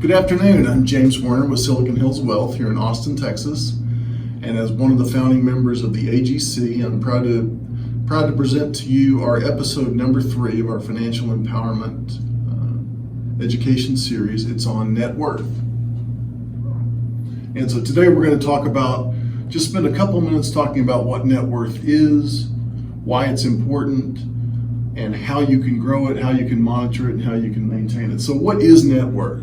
Good afternoon. I'm James Werner with Silicon Hills Wealth here in Austin, Texas. And as one of the founding members of the AGC, I'm proud to present to you our episode number 3 of our financial empowerment education series. It's on net worth. And so today we're going to just spend a couple minutes talking about what net worth is, why it's important, and how you can grow it, how you can monitor it, and how you can maintain it. So what is net worth?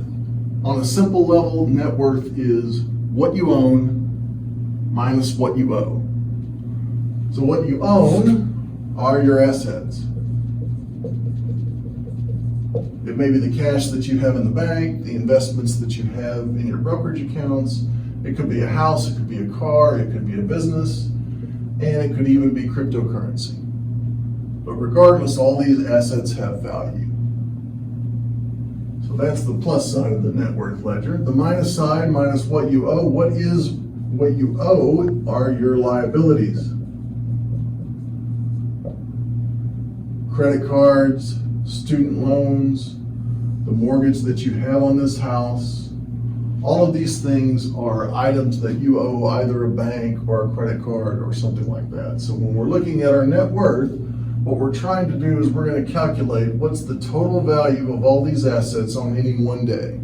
On a simple level, net worth is what you own minus what you owe. So what you own are your assets. It may be the cash that you have in the bank, the investments that you have in your brokerage accounts. It could be a house, it could be a car, it could be a business, and it could even be cryptocurrency. But regardless, all these assets have value. So that's the plus side of the net worth ledger. The minus side, minus what you owe. What you owe are your liabilities. Credit cards, student loans, the mortgage that you have on this house. All of these things are items that you owe either a bank or a credit card or something like that. So when we're looking at our net worth, what we're trying to do is we're going to calculate what's the total value of all these assets on any one day.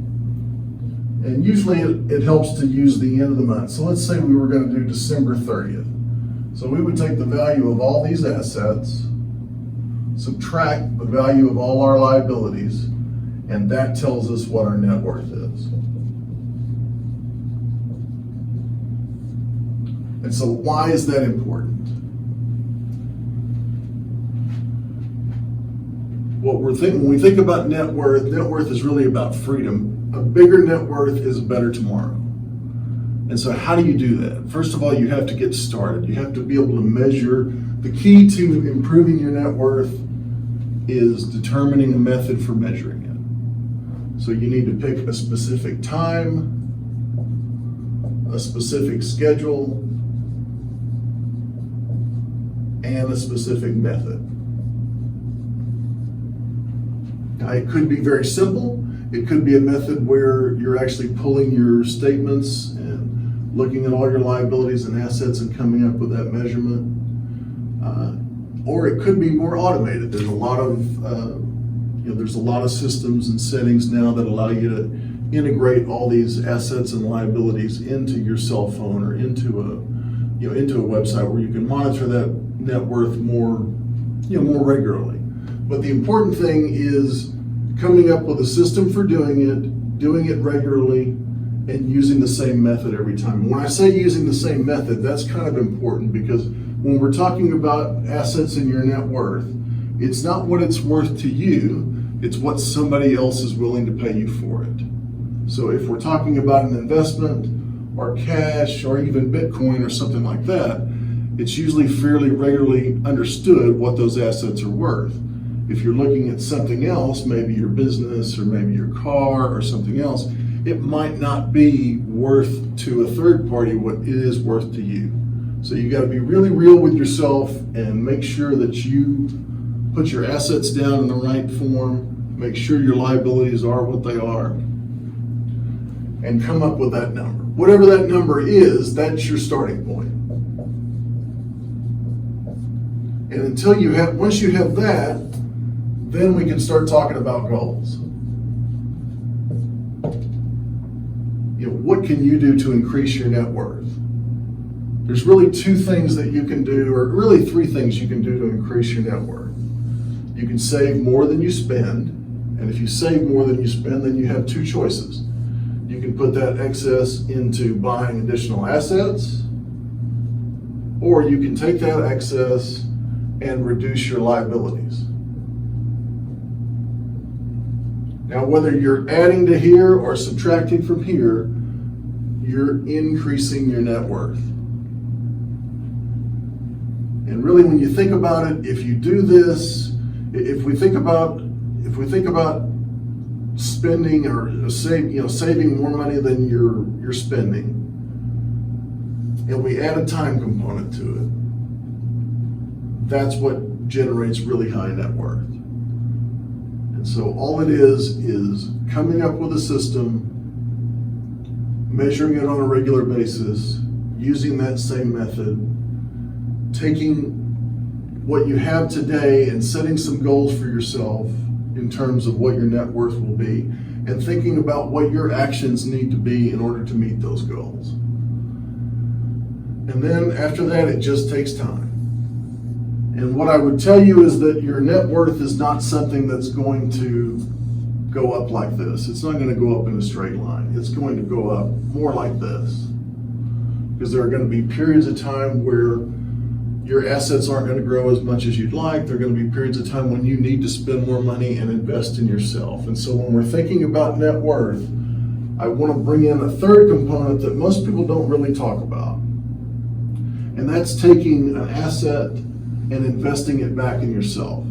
And usually it helps to use the end of the month. So let's say we were going to do December 30th. So we would take the value of all these assets, subtract the value of all our liabilities, and that tells us what our net worth is. And so why is that important? When we think about net worth is really about freedom. A bigger net worth is a better tomorrow. And so how do you do that? First of all, you have to get started. You have to be able to measure. The key to improving your net worth is determining a method for measuring it. So you need to pick a specific time, a specific schedule, and a specific method. Now, it could be very simple. It could be a method where you're actually pulling your statements and looking at all your liabilities and assets and coming up with that measurement. Or it could be more automated. There's a lot of systems and settings now that allow you to integrate all these assets and liabilities into your cell phone or into a website where you can monitor that net worth more regularly. But the important thing is coming up with a system for doing it regularly, and using the same method every time. When I say using the same method, that's kind of important, because when we're talking about assets in your net worth, it's not what it's worth to you, it's what somebody else is willing to pay you for it. So if we're talking about an investment or cash or even Bitcoin or something like that, it's usually fairly regularly understood what those assets are worth. If you're looking at something else, maybe your business or maybe your car or something else, it might not be worth to a third party what it is worth to you. So you got to be really real with yourself and make sure that you put your assets down in the right form, make sure your liabilities are what they are, and come up with that number. Whatever that number is, that's your starting point. And once you have that, then we can start talking about goals. What can you do to increase your net worth? There's really 2 things that you can do, or really 3 things you can do to increase your net worth. You can save more than you spend, and if you save more than you spend, then you have 2 choices. You can put that excess into buying additional assets, or you can take that excess and reduce your liabilities. Now, whether you're adding to here or subtracting from here, you're increasing your net worth. And really, when you think about it, if you do this, if we think about spending or saving more money than you're spending, and we add a time component to it, that's what generates really high net worth. And so all it is coming up with a system measuring it on a regular basis, using that same method, taking what you have today and setting some goals for yourself in terms of what your net worth will be, and thinking about what your actions need to be in order to meet those goals. And then after that, it just takes time. And what I would tell you is that your net worth is not something that's going to go up like this. It's not going to go up in a straight line. It's going to go up more like this. Because there are going to be periods of time where your assets aren't going to grow as much as you'd like. There are going to be periods of time when you need to spend more money and invest in yourself. And so when we're thinking about net worth, I want to bring in a third component that most people don't really talk about. And that's taking an asset and investing it back in yourself.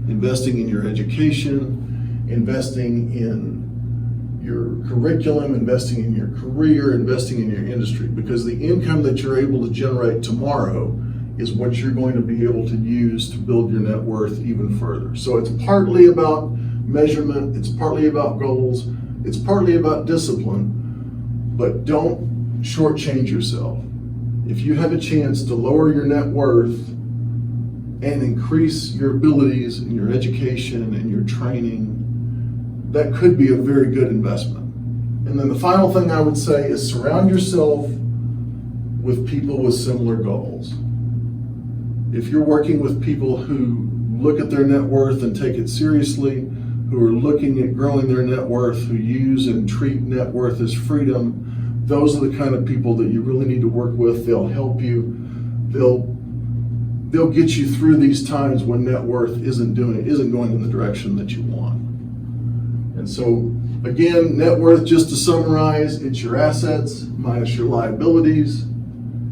Investing in your education, investing in your curriculum, investing in your career, investing in your industry, because the income that you're able to generate tomorrow is what you're going to be able to use to build your net worth even further. So it's partly about measurement, it's partly about goals, it's partly about discipline, but don't shortchange yourself. If you have a chance to lower your net worth and increase your abilities in your education and your training, that could be a very good investment. And then the final thing I would say is surround yourself with people with similar goals. If you're working with people who look at their net worth and take it seriously, who are looking at growing their net worth, who use and treat net worth as freedom, those are the kind of people that you really need to work with. They'll help you. They'll get you through these times when net worth isn't going in the direction that you want. And so, again, net worth, just to summarize, it's your assets minus your liabilities.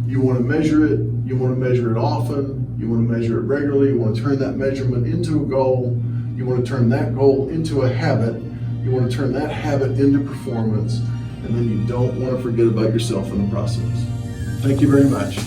You want to measure it. You want to measure it often. You want to measure it regularly. You want to turn that measurement into a goal. You want to turn that goal into a habit. You want to turn that habit into performance. And then you don't want to forget about yourself in the process. Thank you very much.